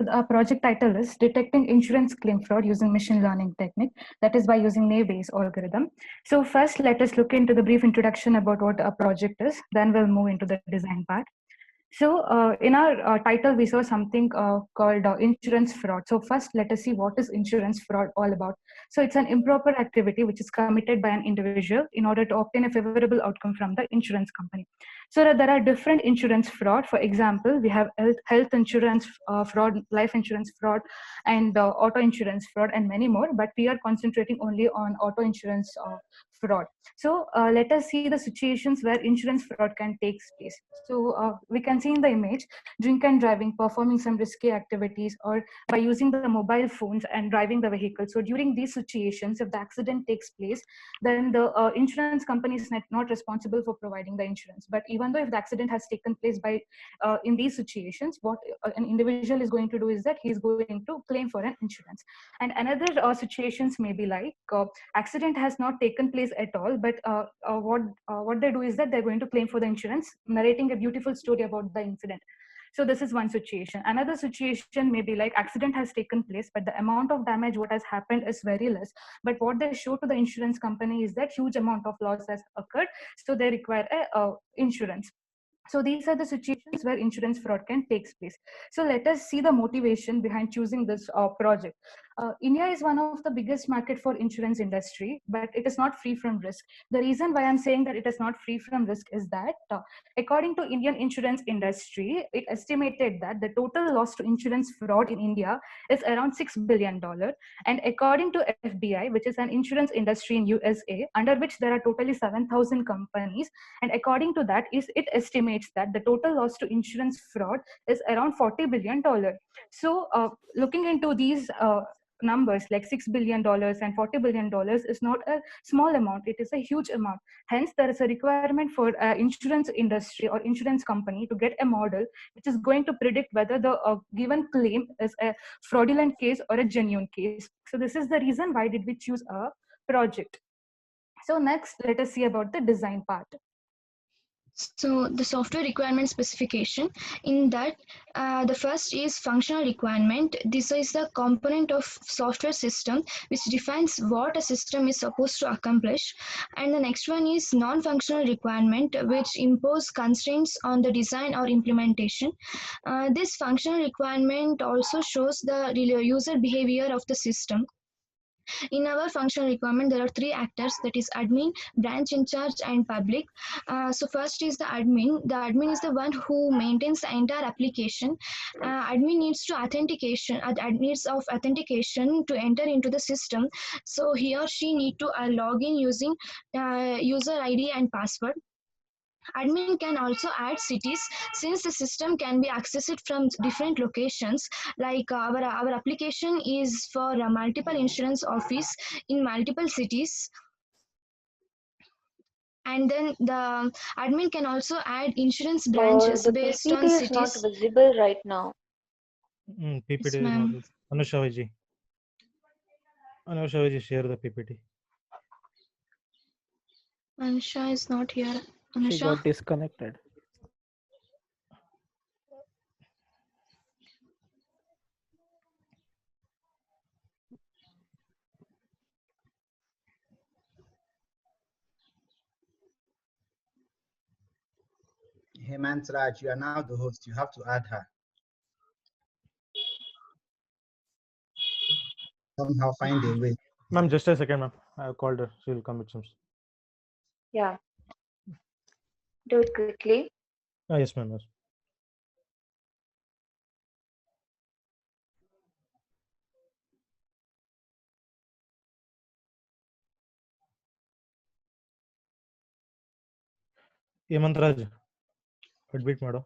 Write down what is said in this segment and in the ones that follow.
Our project title is Detecting Insurance Claim Fraud Using Machine Learning Technique, that is by using Naive-Bayes algorithm. So first, let us look into the brief introduction about what a project is, then we'll move into the design part. So in our title, we saw something called insurance fraud. So first, let us see what is insurance fraud all about. So it's an improper activity which is committed by an individual in order to obtain a favorable outcome from the insurance company. So there are different insurance fraud. For example, we have health insurance fraud, life insurance fraud, and auto insurance fraud, and many more. But we are concentrating only on auto insurance fraud. So let us see the situations where insurance fraud can take place. So we can see in the image, drink and driving, performing some risky activities, or by using the mobile phones and driving the vehicle. So during these situations, if the accident takes place, then the insurance company is not responsible for providing the insurance. But even though if the accident has taken place by in these situations, what an individual is going to do is that he's going to claim for an insurance. And another situations may be like accident has not taken place at all, but what they do is that they're going to claim for the insurance, narrating a beautiful story about the incident. So this is one situation. Another situation may be like accident has taken place, but the amount of damage what has happened is very less. But what they show to the insurance company is that huge amount of loss has occurred, so they require a insurance. So these are the situations where insurance fraud can take place. So let us see the motivation behind choosing this project. India is one of the biggest market for insurance industry, but it is not free from risk. The reason why I'm saying that it is not free from risk is that according to Indian insurance industry, it estimated that the total loss to insurance fraud in India is around $6 billion. And according to FBI, which is an insurance industry in USA, under which there are totally 7,000 companies, and according to that, it estimates that the total loss to insurance fraud is around $40 billion. So looking into these numbers like $6 billion and $40 billion is not a small amount, it is a huge amount. Hence there is a requirement for insurance industry or insurance company to get a model which is going to predict whether the given claim is a fraudulent case or a genuine case. So this is the reason why did we choose a project. So next, let us see about the design part. So the software requirement specification, in that the first is functional requirement. This is the component of software system which defines what a system is supposed to accomplish. And the next one is non-functional requirement, which impose constraints on the design or implementation. This functional requirement also shows the user behavior of the system. In our functional requirement, there are three actors, that is admin, branch in charge, and public. So first is the admin. The admin is the one who maintains the entire application. Admin needs to needs of authentication to enter into the system. So he or she need to log in using user ID and password. Admin can also add cities, since the system can be accessed from different locations. Like our application is for multiple insurance office in multiple cities. And then the admin can also add insurance branches The based PPT on is not cities. visible right now. PPT Yes, is not. ma'am. Anusha Viji, share the PPT. Anusha is not here. She Anusha? got disconnected. Hemant Raj, you are now the host. You have to add her. Somehow find a way. Ma'am, just a second, ma'am. I have called her. She will come with some. Yeah. Do it quickly. Yes, ma'am. Yes. Hemantraj, admit madam.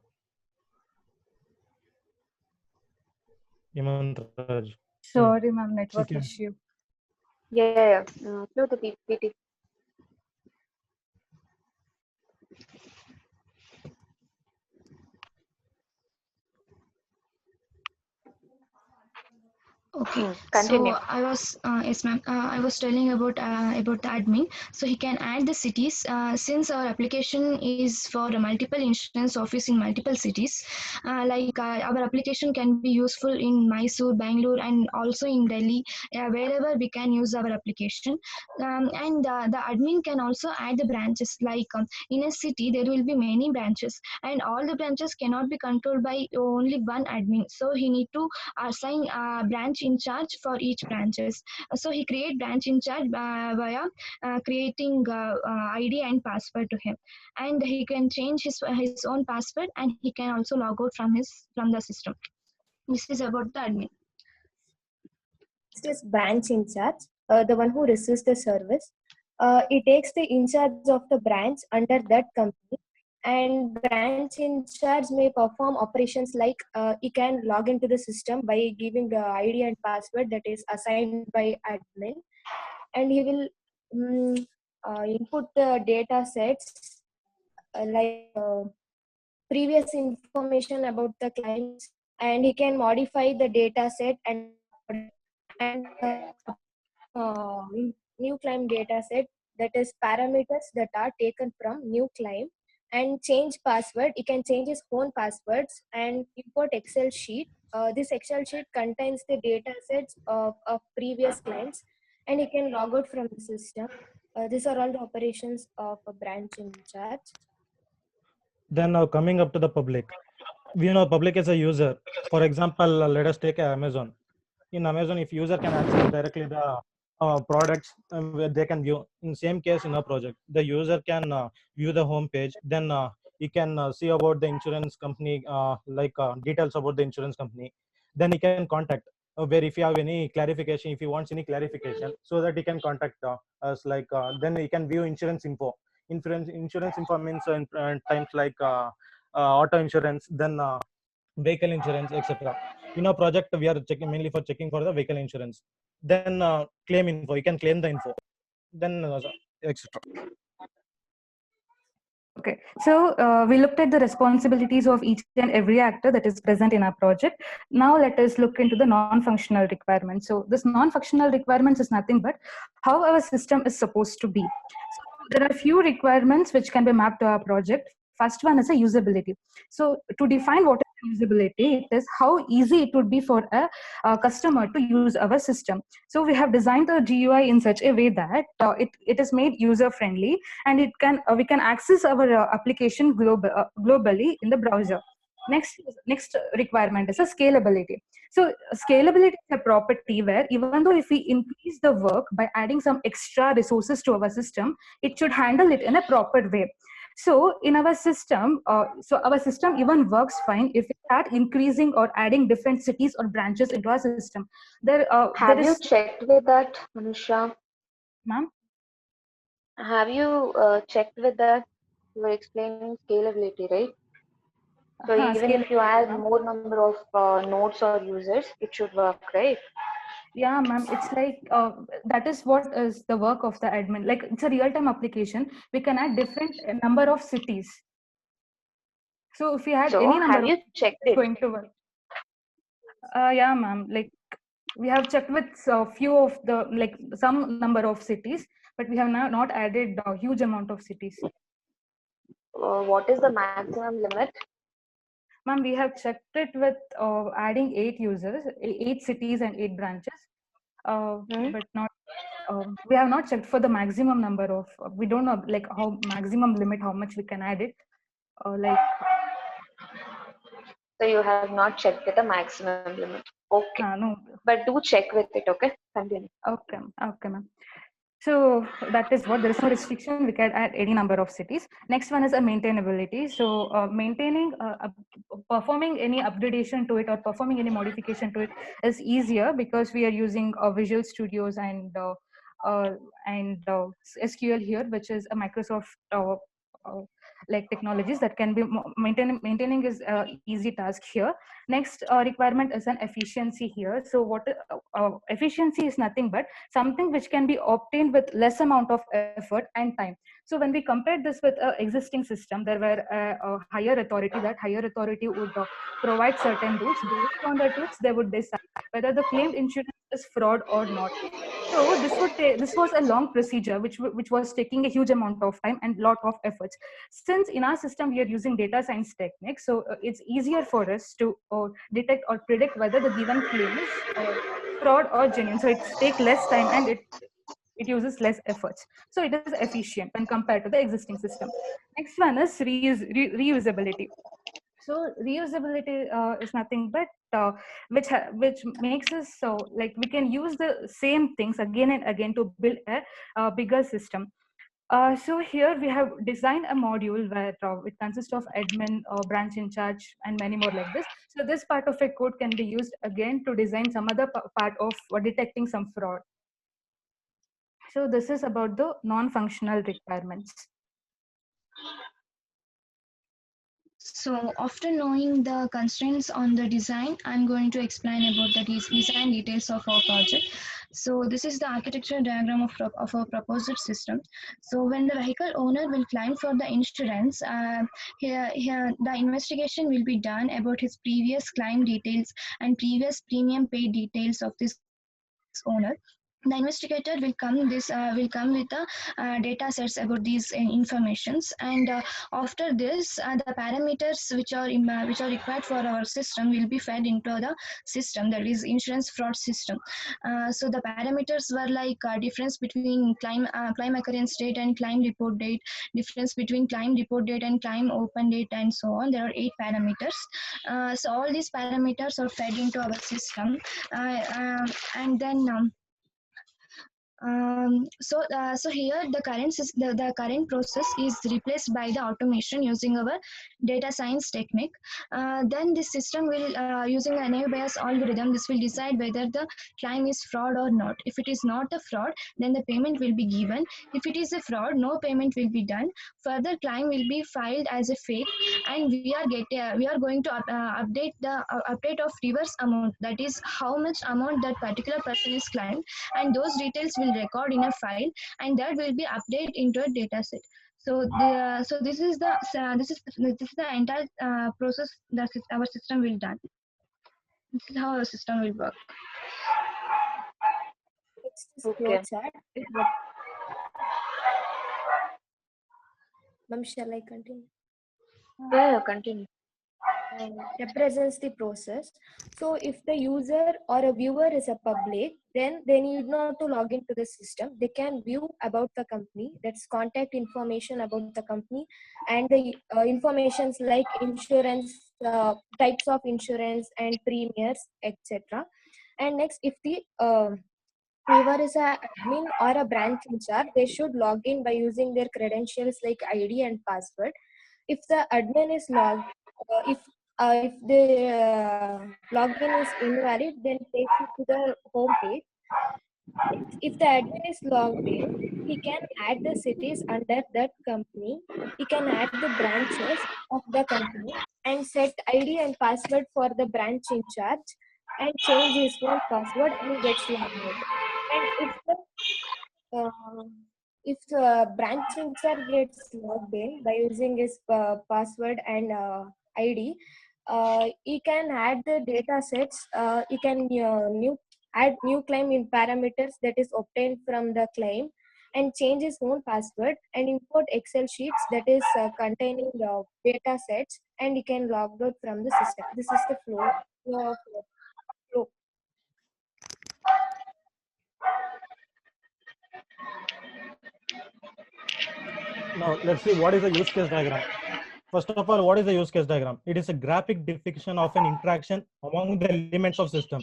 Hemantraj. Sorry, ma'am, network issue. Yeah. Show the PPT. Okay, Continue. so I was yes, ma'am. I was telling about the admin. So he can add the cities. Since our application is for a multiple insurance office in multiple cities, our application can be useful in Mysore, Bangalore, and also in Delhi, wherever we can use our application. And the admin can also add the branches. In a city, there will be many branches, and all the branches cannot be controlled by only one admin. So he need to assign a branch in charge for each branches. So he create branch in charge via creating ID and password to him, and he can change his own password, and he can also log out from the system. This is about the admin. Next is branch in charge, the one who receives the service. He takes the in charge of the branch under that company, and branch in charge may perform operations like he can log into the system by giving the ID and password that is assigned by admin, and he will input the data sets previous information about the clients, and he can modify the data set and new claim data set, that is parameters that are taken from new claim, and change password. He can change his own passwords and import Excel sheet. This Excel sheet contains the data sets of previous claims, and he can log out from the system. These are all the operations of a branch in charge. Then now coming up to the public, we know public is a user. For example, let us take Amazon. In Amazon, if user can access directly the products where they can view. In same case, in a project, the user can view the home page. Then he can see about the insurance company, details about the insurance company. Then he can contact where if you have any clarification, if he wants any clarification, so that he can contact us. Then he can view insurance info. Insurance info means in times like auto insurance, then vehicle insurance, etc. In our project, we are checking mainly for checking for the vehicle insurance. Then claim info, you can claim the info. Then etc. Okay, so we looked at the responsibilities of each and every actor that is present in our project. Now let us look into the non-functional requirements. So this non-functional requirements is nothing but how our system is supposed to be. So there are few requirements which can be mapped to our project. First one is a usability. So to define what is usability, it is how easy it would be for a customer to use our system. So we have designed the GUI in such a way that it is made user friendly, and it can we can access our application globally in the browser. Next requirement is a scalability. So scalability is a property where even though if we increase the work by adding some extra resources to our system, it should handle it in a proper way. So in our system, our system even works fine if we start increasing or adding different cities or branches into our system. There Have is, you checked with that, Manusha? ma'am. Have you checked with that? You were explaining scalability, right? So even Scale. if you add more number of nodes or users, it should work, right? Yeah, ma'am. It's like that is what is the work of the admin. Like it's a real-time application. We can add different number of cities. So if we had So any number have of you checked it's it? going to work. Yeah, ma'am. Like we have checked with a few of the like some number of cities, but we have not added a huge amount of cities. What is the maximum limit? Ma'am, we have checked it with adding 8 users, 8 cities and 8 branches, but not. We have not checked for the maximum number of. We don't know like how maximum limit, how much we can add it. Like. So you have not checked with the maximum limit. Okay. No. But do check with it, okay? Continue. Okay, okay, ma'am. So that is what there is no restriction. We can add any number of cities. Next one is a maintainability. So performing any upgradation to it or performing any modification to it is easier because we are using Visual Studios and SQL here, which is a Microsoft like technologies that can be maintaining is easy task here. Next requirement is an efficiency here. So what efficiency is nothing but something which can be obtained with less amount of effort and time. So when we compared this with an existing system, there were a higher authority. That higher authority would provide certain rules. Based on the rules, they would decide whether the claimed insurance is fraud or not. So this was a long procedure which was taking a huge amount of time and lot of efforts. Since in our system we are using data science techniques, so it's easier for us to detect or predict whether the given claim is fraud or genuine. So it takes less time and it uses less efforts. So it is efficient when compared to the existing system. Next one is reusability. So reusability is nothing but which makes us so like we can use the same things again and again to build a bigger system. So here we have designed a module where it consists of admin, branch in charge, and many more like this. So this part of a code can be used again to design some other part of detecting some fraud. So this is about the non-functional requirements. So after knowing the constraints on the design, I'm going to explain about the design details of our project. So this is the architecture diagram of our proposed system. So when the vehicle owner will claim for the insurance, here the investigation will be done about his previous claim details and previous premium paid details of this owner. The investigator will come with the data sets about these informations, and after this the parameters which are required for our system will be fed into the system, that is insurance fraud system. So the parameters were like difference between claim occurrence date and claim report date, difference between claim report date and claim open date, and so on. There are 8 parameters. So all these parameters are fed into our system, and then so here the current process is replaced by the automation using our data science technique. Then the system will using a naive Bayes algorithm, this will decide whether the claim is fraud or not. If it is not a fraud, then the payment will be given. If it is a fraud, no payment will be done. Further claim will be filed as a fake, and we are going to update the update of reverse amount, that is how much amount that particular person is claimed, and those details will record in a file, and that will be updated into a data set. So this is the entire process that our system will done. This is how our system will work. Next is Okay. flowchart. Ma'am, shall I continue? Yeah, continue. Represents the process. So if the user or a viewer is a public, then they need not to log into the system. They can view about the company, that's contact information about the company, and the informations like insurance, types of insurance and premiums, etc. And next, if the viewer is a admin or a branch in charge, they should log in by using their credentials like ID and password. If the admin is logged, if the login is invalid, then takes you to the home page. If the admin is logged in, he can add the cities under that company. He can add the branches of the company and set ID and password for the branch in charge, and change his own password and gets logged out. And uh, if the branch in charge gets logged in by using his password and ID, he can add the data sets. He can add new claim in parameters that is obtained from the claim, and change his own password, and import Excel sheets that is containing data sets, and he can log out from the system. This is the flow. Now let's see what is the use case diagram. First of all, what is the use case diagram? It is a graphic depiction of an interaction among the elements of system.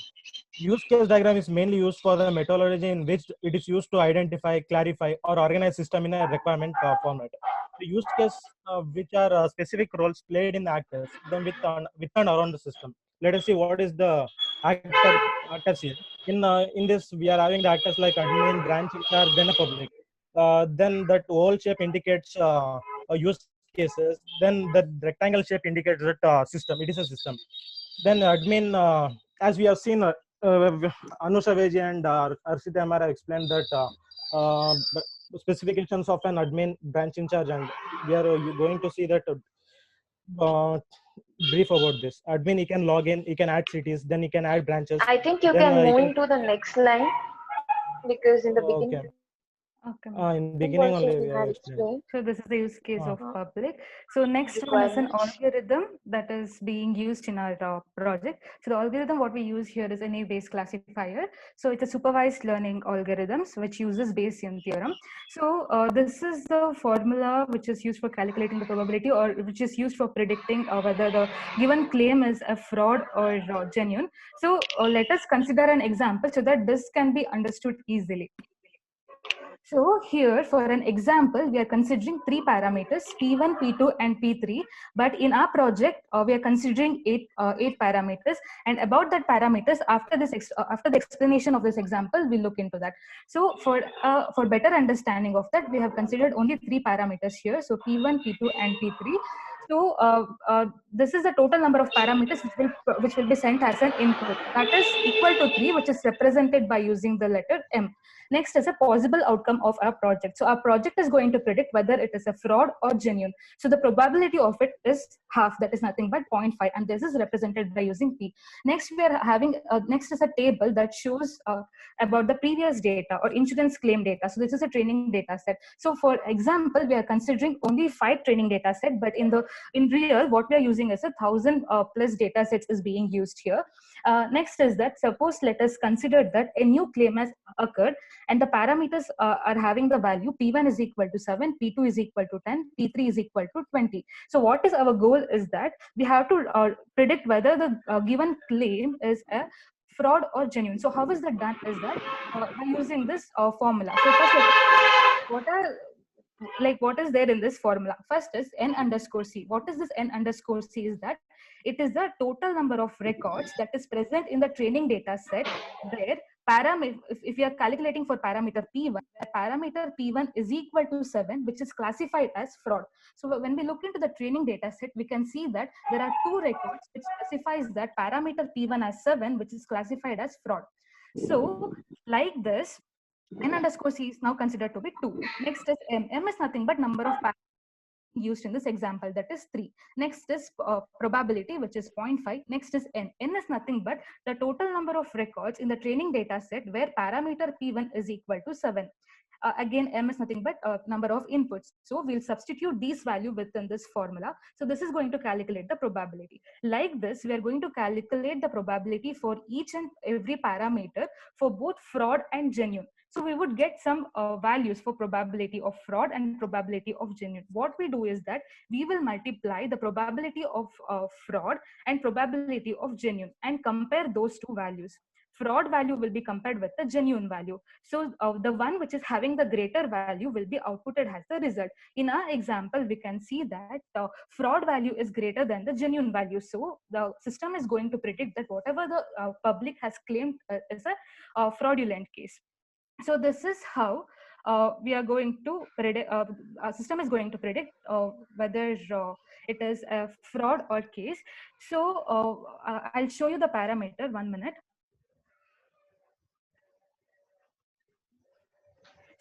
Use case diagram is mainly used for the methodology in which it is used to identify, clarify, or organize system in a requirement format. The use case which are specific roles played in the actors, then with and around the system. Let us see what is the actors here. In this, we are having the actors like admin, branch in charge, then a public. Then that oval shape indicates a use case. cases, then the rectangle shape indicates that system. It is a system. Then admin, as we have seen, Anu Savage and Arshita Amara explained that specifications of an admin branch in charge, and we are going to see that brief about this. Admin, he can log in, he can add cities, then he can add branches. I think you Then can he move can. into the next line because in the beginning Okay. Okay. In beginning also only we we had have explained. explained. So this is the use case of Uh, public. So next one is an Requirements. algorithm that is being used in our project. So the algorithm what we use here is a naive-Bayes classifier. So it's a supervised learning algorithms which uses Bayesian theorem. So this is the formula which is used for calculating the probability, or which is used for predicting whether the given claim is a fraud or genuine. So let us consider an example so that this can be understood easily. So here for an example, we are considering three parameters, P1, P2 and P3. But in our project, we are considering eight parameters. And about that parameters, after the explanation of this example, we'll look into that. So for better understanding of that, we have considered only three parameters here. So P1, P2 and P3. So this is the total number of parameters which will be sent as an input. That is equal to 3, which is represented by using the letter M. Next is a possible outcome of our project. So our project is going to predict whether it is a fraud or genuine. So the probability of it is half, that is nothing but 0.5, and this is represented by using P. Next we are having, next is a table that shows about the previous data or insurance claim data. So this is a training data set. So for example, we are considering only 5 training data set, but in real, what we are using is 1,000 plus data sets is being used here. Next is that suppose let us consider that a new claim has occurred and the parameters are having the value P1 is equal to 7, P2 is equal to 10, P3 is equal to 20. So what is our goal is that we have to predict whether the given claim is a fraud or genuine. So how is that done is that by using this formula. So first what is there in this formula? First is n underscore c. What is this n underscore c? Is that it is the total number of records that is present in the training data set where if you are calculating for parameter P1, parameter P1 is equal to 7, which is classified as fraud. So when we look into the training data set, we can see that there are 2 records which specifies that parameter P1 as 7, which is classified as fraud. So like this, n underscore c is now considered to be 2. Next is m. M is nothing but number of parameters used in this example, that is 3. Next is probability, which is 0.5. Next is n. N is nothing but the total number of records in the training data set where parameter P1 is equal to 7. Again, m is nothing but number of inputs. So we'll substitute these value within this formula. So this is going to calculate the probability. Like this, we are going to calculate the probability for each and every parameter for both fraud and genuine. So we would get some values for probability of fraud and probability of genuine. What we do is that we will multiply the probability of fraud and probability of genuine and compare those two values. Fraud value will be compared with the genuine value. So the one which is having the greater value will be outputted as the result. In our example, we can see that fraud value is greater than the genuine value. So the system is going to predict that whatever the public has claimed is a fraudulent case. So this is how we are going to predict, our system is going to predict whether it is a fraud or case. So I'll show you the parameter, 1 minute.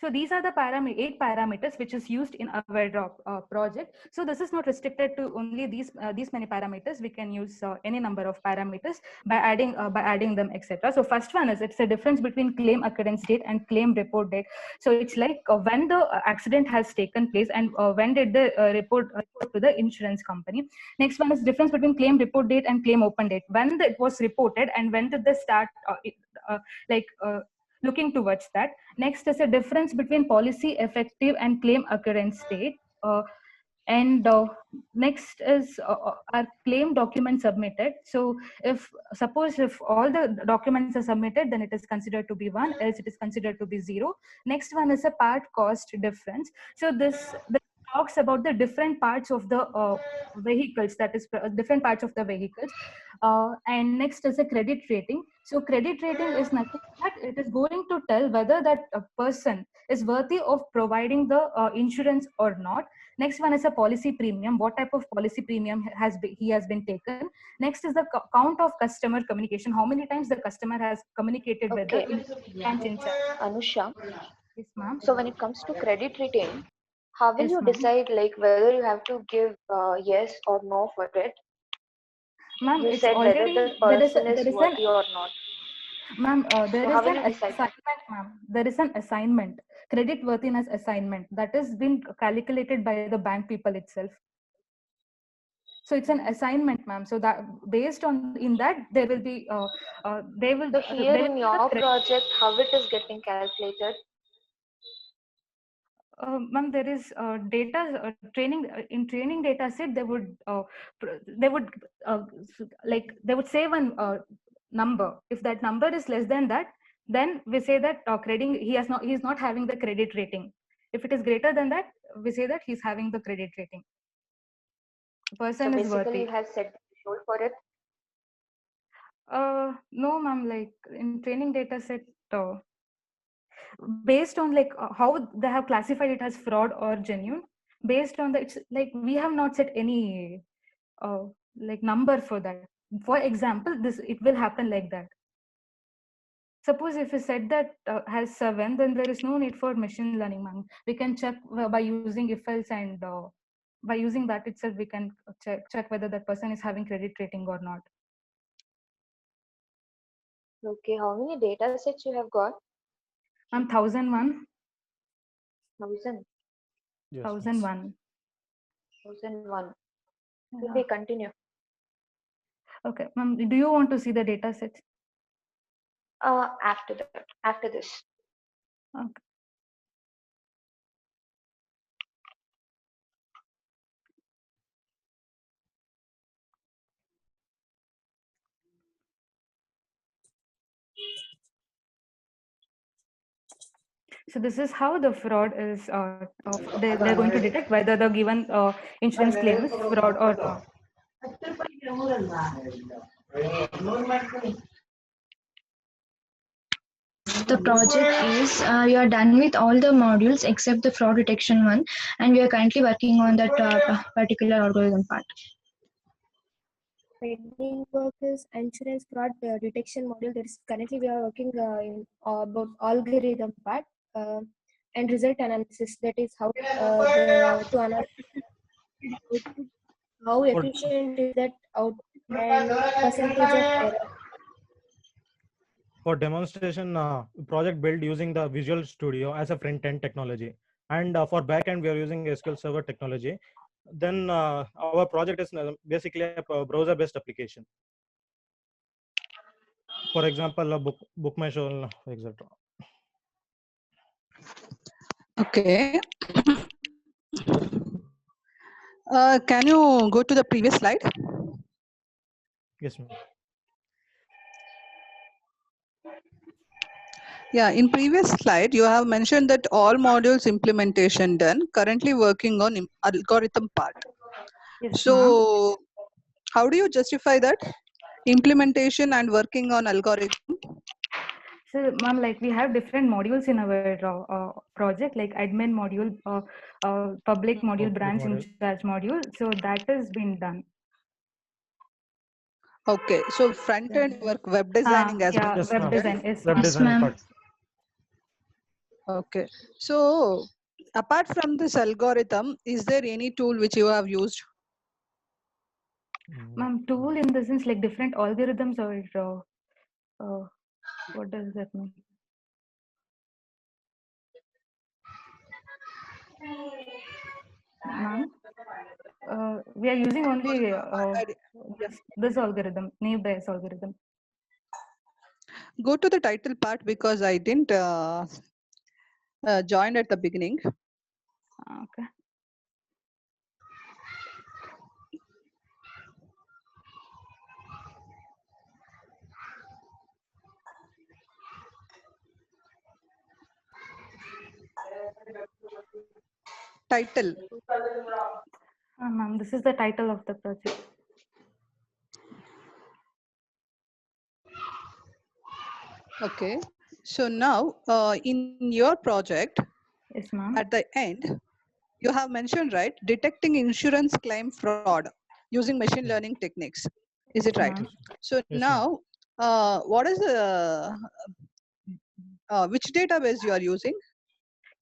So these are the 8 parameters which is used in our project. So this is not restricted to only these many parameters. We can use any number of parameters by adding them, etc. So first one is it's a difference between claim occurrence date and claim report date. So it's like when the accident has taken place and when did the report to the insurance company. Next one is difference between claim report date and claim open date. When it was reported and when did they start looking towards that. Next is a difference between policy effective and claim occurrence date. Next is our claim document submitted. So suppose if all the documents are submitted, then it is considered to be 1, else it is considered to be 0. Next one is a part cost difference. So the talks about the different parts of the vehicles, that is different parts of the vehicles. And next is a credit rating. So credit rating is nothing but it is going to tell whether that person is worthy of providing the insurance or not. Next one is a policy premium, what type of policy premium he has been taken. Next is the count of customer communication, how many times the customer has communicated with Okay. the branch in charge. Anusha, Yes, ma'am. so when it comes to credit rating, how will Yes, you ma'am. decide like whether you have to give yes or no for it? Ma'am, You it's said whether already the person is worthy or not. ma'am, there So is how will an you decide that? assignment, ma'am. There is an assignment, credit worthiness assignment that is been calculated by the bank people itself. So it's an assignment, ma'am. So that based on in that there will be So here there will in be a your credit. project, how it is getting calculated? Ma'am, there is data training in training data set. They would like they would say one number. If that number is less than that, then we say that credit he is not having the credit rating. If it is greater than that, we say that he's having the credit rating. The So person is basically, worthy. you have set the threshold for it. No, ma'am. Like in training data set. Based on like how they have classified it as fraud or genuine, based on the it's like we have not set any uh, like number for that. For example, this it will happen like that. Suppose if we said that has 7, then there is no need for machine learning, ma'am. We can check by using if else, and by using that itself we can check whether that person is having credit rating or not. Okay, how many data sets you have got? Ma'am, 1001. 1000, Yes, 1001. 1001. Yeah. Okay, continue. Okay, ma'am, do you want to see the data sets? After that, after this. Okay. So this is how the fraud is, they're going to detect whether the given insurance claim is fraud or not. The project is we are done with all the modules except the fraud detection one, and we are currently working on that particular algorithm part. Pending work is insurance fraud detection module. That is currently we are working in about algorithm part and result analysis. That is how to analyze how efficient is that output and percentage of error. For demonstration, project built using the Visual Studio as a front-end technology, and for back-end we are using SQL Server technology. Then our project is basically a browser-based application. For example, a book my show, etc. Okay. Can you go to the previous slide? Yes, ma'am. Yeah, in previous slide, you have mentioned that all modules implementation done, currently working on algorithm part. Yes, ma'am. So how do you justify that? Implementation and working on algorithm? So, ma'am, like we have different modules in our project, like admin module, public module, branch in charge module. So that has been done. Okay, so front end work, web designing has Yeah, been Yes, web ma'am. design. Yes, Web ma'am. designing part. Okay, so apart from this algorithm, is there any tool which you have used? Ma'am, tool in the sense like different algorithms or what does that mean? Ma'am, we are using only this algorithm, naive Bayes algorithm. Go to the title part because I didn't join at the beginning. Okay. Title. Ma'am, this is the title of the project. Okay. So now in your project, Yes, ma'am. at the end, you have mentioned, right, detecting insurance claim fraud using machine learning techniques. Is it right? Ma'am. So Yes, now, what is the which database you are using?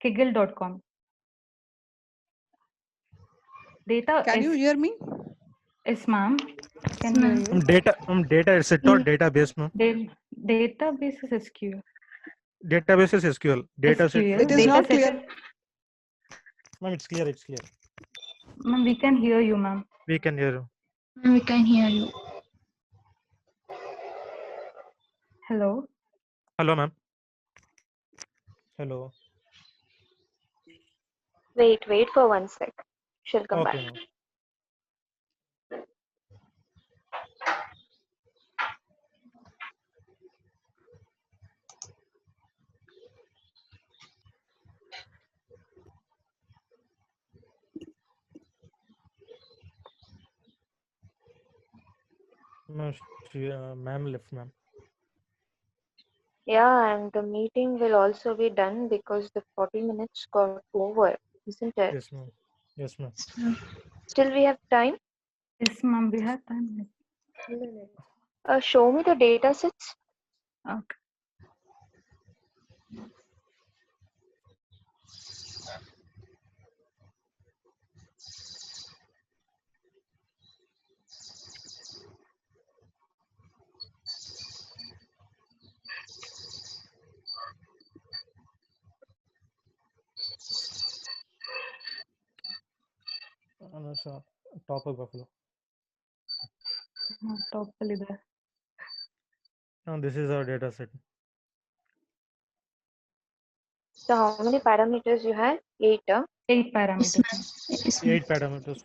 Kaggle.com. Data Can you is, hear me? yes, ma'am. Can hear ma'am. you. Data is set or database, ma'am. Database is SQL. Database is SQL. Data set. SQL. It is Data not set. clear. Ma'am, it's clear. It's clear. Ma'am, we can hear you, ma'am. We can hear you. Ma'am, we can hear you. Hello. Hello, ma'am. Hello. Wait for 1 sec. She'll come Okay, back. ma'am. Ma'am left, ma'am. Yeah, and the meeting will also be done because the 40 minutes got over, isn't it? Yes, ma'am. Yes, ma'am. Still we have time. Yes, ma'am. We have time. Show me the data sets. Okay. Anusha, topic Buffalo. Top there. And this is our data set. So how many parameters you had? 8. 8 parameters. Yes, ma'am. 8 parameters.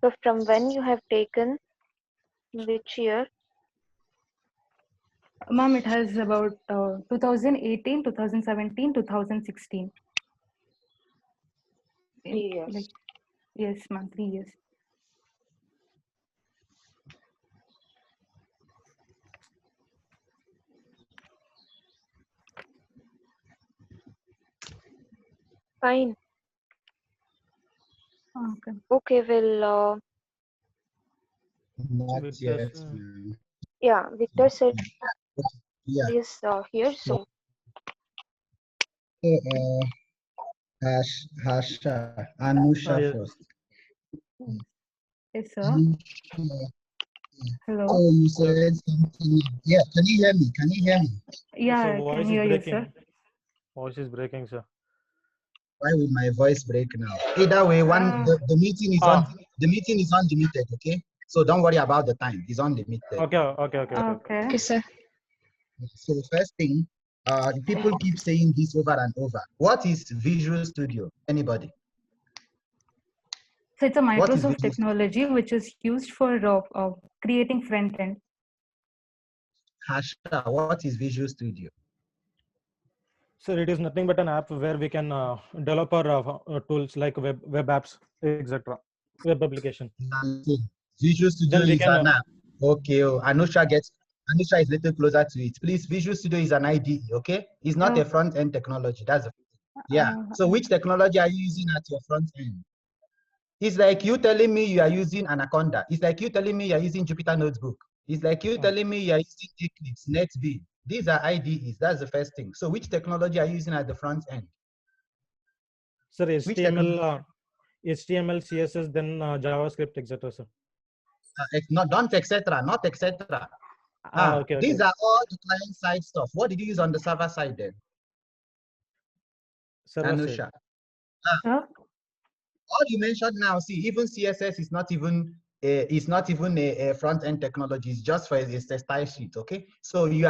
So from when you have taken which year? Ma'am, it has about 2018, 2017, 2016. 3 years. Like, yes, ma'am, 3 years. Fine. Okay. Okay, well, Not With yet. this, yeah, Victor said Yeah. is here, so So, Harsha, Anusha yeah. first. Yes, sir. Anusha. Hello. Oh, you said something. Yeah, can you hear me? Can you hear me? Yeah, So I voice can is hear you, breaking. sir. Voice is breaking, sir. Why would my voice break now? Either way, the meeting is on. The meeting is unlimited. Okay, so don't worry about the time. It's unlimited. Okay. Okay, sir. So the first thing, people keep saying this over and over. What is Visual Studio? Anybody? So it's a What is Microsoft Visual technology which is used for creating front end. Harsha, what is Visual Studio? So it is nothing but an app where we can develop our tools like web apps, etc. Web application. Visual Studio Then we is can an app. Okay, Anusha is a little closer to it. Please, Visual Studio is an IDE, okay? It's not a front-end technology. That's yeah. So which technology are you using at your front end? It's like you telling me you are using Anaconda. It's like you telling me you are using Jupyter Notebook. It's like you telling me you are using Eclipse, NetBeans. These are IDEs. That's the first thing. So which technology are you using at the front end? Sir, HTML, CSS, then JavaScript, etc. Sir. Not etc. Not etc. Okay. These are all the client side stuff. What did you use on the server side then? Server Anusha. side. All you mentioned now, see, even CSS is not even a front-end technology. It's just for a style sheet, okay? So you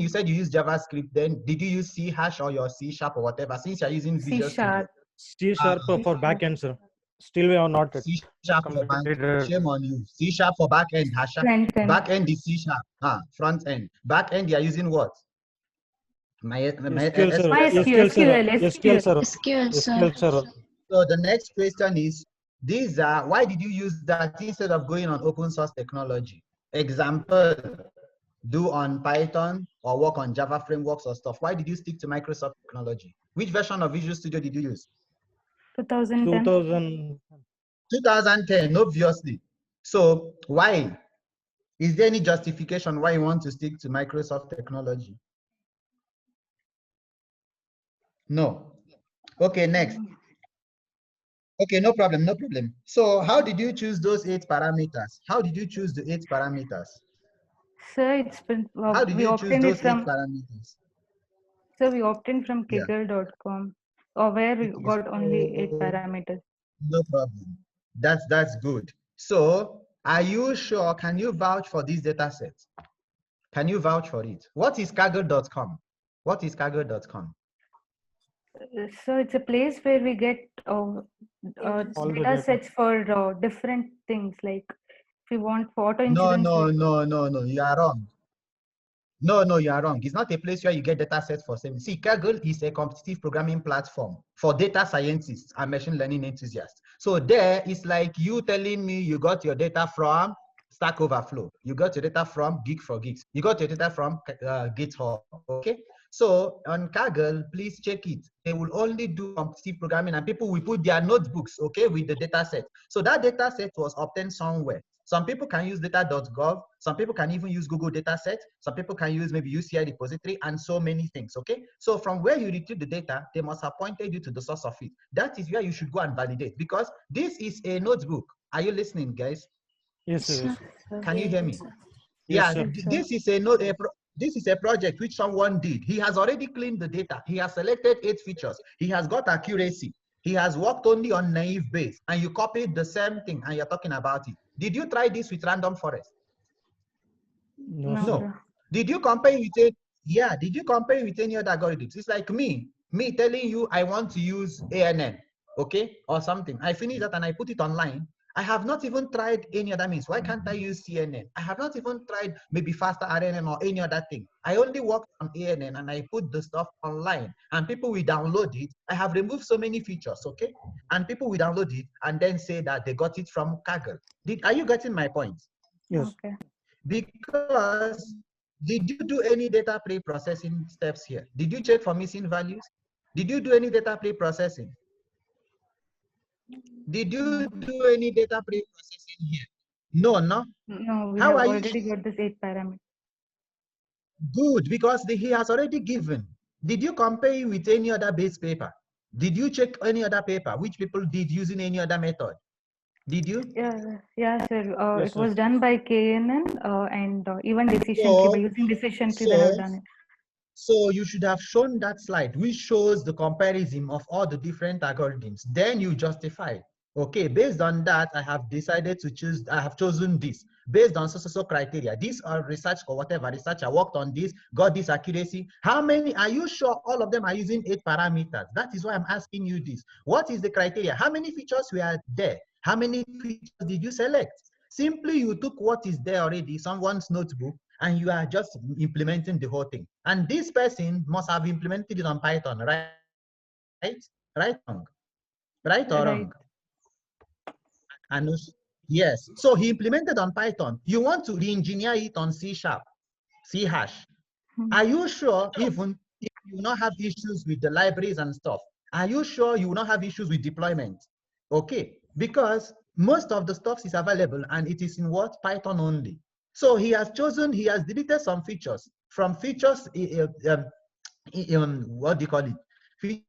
said you use JavaScript, then did you use C# or your C# or whatever, since you're using Visual Studio? C# for backend, sir. Still we are not C# for backend. Shame on you. C# for backend, Harsha. Front end. Backend is C#. Front end. Backend, you're using what? SQL server. MySQL, SQL server. SQL SQL server. So the next question is, these are, why did you use that instead of going on open source technology? Example, do on Python or work on Java frameworks or stuff. Why did you stick to Microsoft technology? Which version of Visual Studio did you use? 2010. 2010, obviously. So why? Is there any justification why you want to stick to Microsoft technology? No. Okay, next. Okay, no problem, no problem. So how did you choose those 8 parameters? How did you choose the 8 parameters? So it's been, How did we you choose obtained it those 8 from, parameters? so we obtained from Yeah. Kaggle.com, or where we Okay, got only 8 so parameters. no problem. That's good. So are you sure, can you vouch for this data set? Can you vouch for it? What is Kaggle.com? What is Kaggle.com? So it's a place where we get All the data data. sets for different things. Like if we want for auto No, insurance. no, you are wrong. No, you are wrong. It's not a place where you get data sets for same. See, Kaggle is a competitive programming platform for data scientists and machine learning enthusiasts. So there, it's like you telling me you got your data from Stack Overflow. You got your data from Geek4Geeks. You got your data from GitHub, okay? So on Kaggle, please check it. They will only do competitive programming and people will put their notebooks, okay, with the data set. So that data set was obtained somewhere. Some people can use data.gov. Some people can even use Google Dataset. Some people can use maybe UCI repository and so many things, okay? So from where you retrieve the data, they must have pointed you to the source of it. That is where you should go and validate because this is a notebook. Are you listening, guys? Yes, sir. Yes, sir. Can you hear me? Yes, Yeah, sir. this is a note. This is a project which someone did. He has already cleaned the data. He has selected 8 features. He has got accuracy. He has worked only on naive Bayes, and you copied the same thing and you're talking about it. Did you try this with random forest? No, No. sir. Did you compare with it? Yeah. Did you compare with any other algorithms? It's like me telling you I want to use ANN, okay, or something. I finish that and I put it online. I have not even tried any other means. Why can't I use CNN? I have not even tried maybe faster RNN or any other thing. I only worked on ANN and I put the stuff online and people will download it. I have removed so many features, okay? And people will download it and then say that they got it from Kaggle. Are you getting my point? Yes. Okay. Because did you do any data pre-processing steps here? Did you check for missing values? Did you do any data pre-processing? Did you do any data pre-processing here? No. No, we How have are you already got this 8 parameters. good? Because he has already given. Did you compare it with any other base paper? Did you check any other paper which people did using any other method? Did you? Yeah, sir. Yes, It sir. was done by KNN and even decision tree. By using decision tree, they have done it. So you should have shown that slide, which shows the comparison of all the different algorithms. Then you justify, okay, based on that, I have decided to choose, I have chosen this based on so criteria. These are research or whatever research, I worked on this, got this accuracy. How many, are you sure all of them are using 8 parameters? That is why I'm asking you this. What is the criteria? How many features were there? How many features did you select? Simply you took what is there already, someone's notebook, and you are just implementing the whole thing. And this person must have implemented it on Python, right? Right or wrong? And yes, so he implemented on Python. You want to re-engineer it on C#, C#. Are you sure even if you will not have issues with the libraries and stuff, are you sure you will not have issues with deployment? Okay, because most of the stuff is available and it is in what? Python only. So he has chosen, he has deleted some features. From features, what do you call it? Feature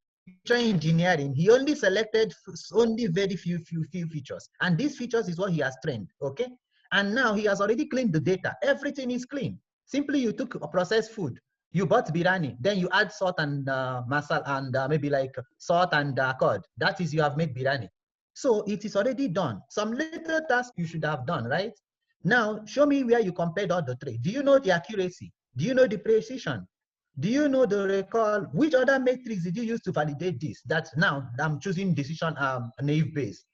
engineering, he only selected only very few features. And these features is what he has trained, okay? And now he has already cleaned the data. Everything is clean. Simply you took a processed food, you bought biryani, then you add salt and masala and maybe like salt and curd. That is, you have made biryani. So it is already done. Some little task you should have done, right? Now, show me where you compared all the three. Do you know the accuracy? Do you know the precision? Do you know the recall? Which other metrics did you use to validate this? That's now I'm choosing decision naive Bayes.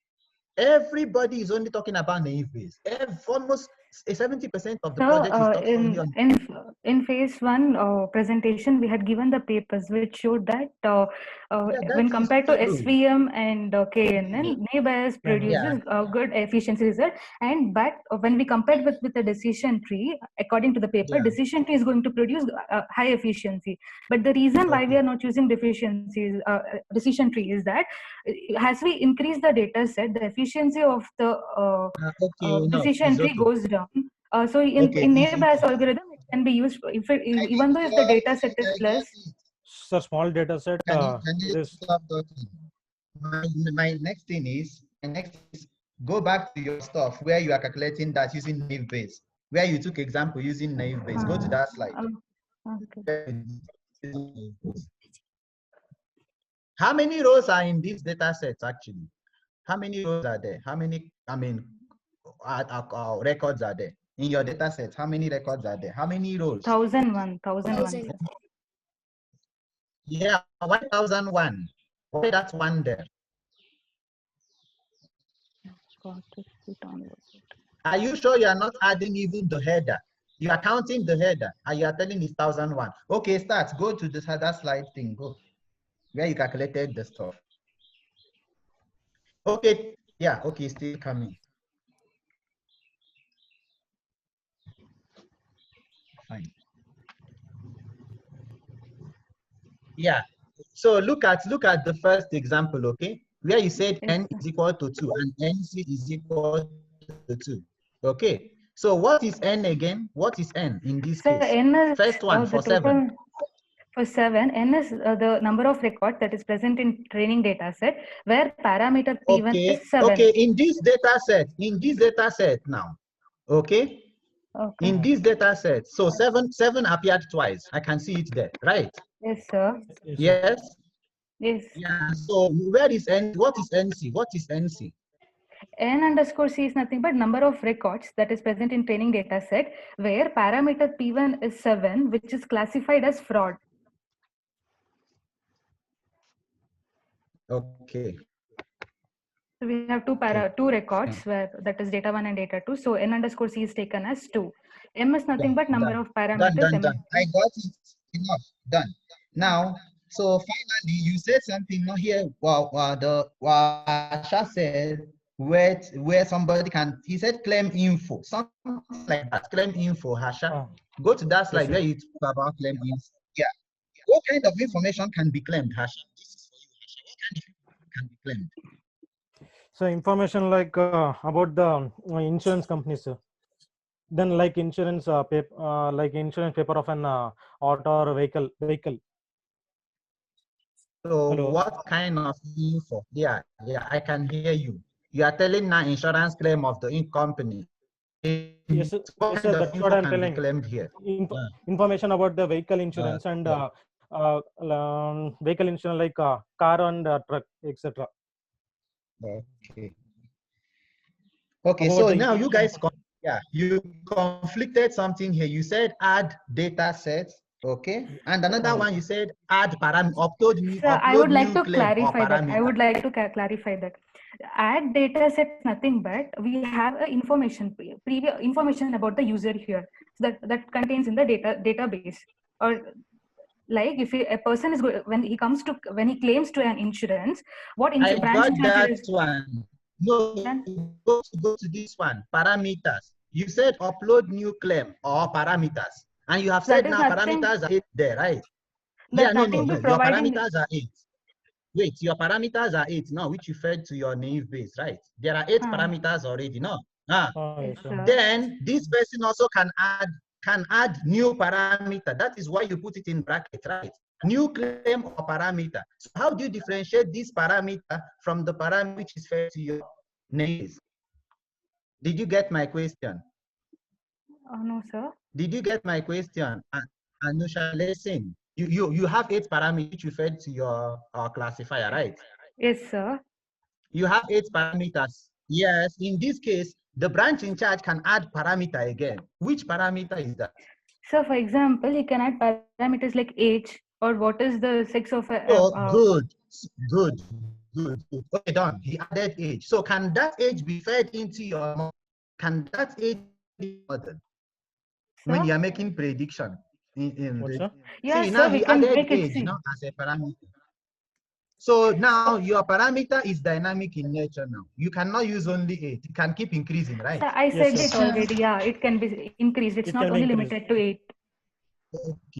Everybody is only talking about naive Bayes. Almost 70% of the So, project is taught only on. in phase one presentation, we had given the papers which showed that Yeah, that when is compared to true. SVM and KNN, NABIOS produces a good efficiency result. And but when we compared with the decision tree, according to the paper, Yeah. decision tree is going to produce high efficiency. But the reason why we are not using decision tree is that as we increase the data set, the efficiency of the decision tree goes down. So in NABIOS algorithm, it can be used even though if the data set is less. So small data set. Can you stop talking? My next thing is go back to your stuff where you are calculating that using naive Bayes, where you took example using naive Bayes. Go to that slide. Okay. How many rows are in these data sets actually? How many rows are there? How many, records are there? In your data set, how many records are there? How many rows? 1001. Yeah, 1001. Why that's one there? Are you sure you are not adding even the header? You are counting the header and you are telling it's 1001. Okay, start. Go to this other slide thing. Go where you calculated the stuff. Okay, yeah, okay, still coming. Fine. Yeah. So look at the first example, okay? Where you said n is equal to 2 and nc is equal to 2. Okay. So what is n again? What is n in this case? N is First one for total, 7. For 7, n is the number of records that is present in training data set where parameter P1 is 7. Okay, in this data set now, okay? In this data set, so 7 appeared twice. I can see it there, right? Yes, sir. Yes? Yes. Yeah, so where is n? What is NC? What is NC? N underscore C is nothing but number of records that is present in training data set where parameter P1 is 7, which is classified as fraud. Okay. So we have two records where that is data 1 and data 2. So N underscore C is taken as 2. M is nothing but number of parameters. Done. I got it. Enough. Done. Now, so finally, you said something not here. Well, Asha said where somebody can. He said claim info, something like that. Claim info, Asha. Go to that slide where you talk about claim info. Yeah. What kind of information can be claimed, Asha? This is for you, Asha. What kind of information can be claimed? So information like about the insurance companies, sir. Then like insurance paper, like insurance paper of an auto or vehicle. So Hello. what kind of info? Yeah, I can hear you. You are telling now insurance claim of the company. Yes, what sir, kind of that's info what I'm can telling. be claimed here? Information about the vehicle insurance and vehicle insurance like car and truck, etc. Okay. Okay, so now you guys, you conflicted something here. You said add data sets, okay, and another one you said add parameter. Upload new. So I would like to clarify that. I would like to clarify that. Add data set nothing but we have a previous information about the user here that contains in the database, or like if a person is when he claims to an insurance, what I got that is one. No, go to this one. Parameters. You said upload new claim or parameters, and you have said now parameters are 8 there, right? Yeah, no. Your parameters are 8. Wait, your parameters are 8 now, which you fed to your naive Bayes, right? There are 8 parameters already, no? Then this person also can add new parameter. That is why you put it in bracket, right? New claim or parameter. So how do you differentiate this parameter from the parameter which is fed to your naive? Did you get my question? No, sir. Did you get my question? Anusha, listen. You have 8 parameters which you fed to your classifier, right? Yes, sir. You have 8 parameters. Yes, in this case, the branch in charge can add parameter again. Which parameter is that? So, for example, you can add parameters like age or what is the sex of a. Good. Okay, done. He added age. So, can that age be fed into your? Can that age model when Sir? you are making prediction. What, sir? Yeah, See, sir, now we he can added make it age see. now as a parameter. So now your parameter is dynamic in nature now. You cannot use only 8. You can keep increasing, right? Sir, I Yes, said sir. it already. Yeah, it can be increased. It's It not can be only increased. limited to 8. Okay.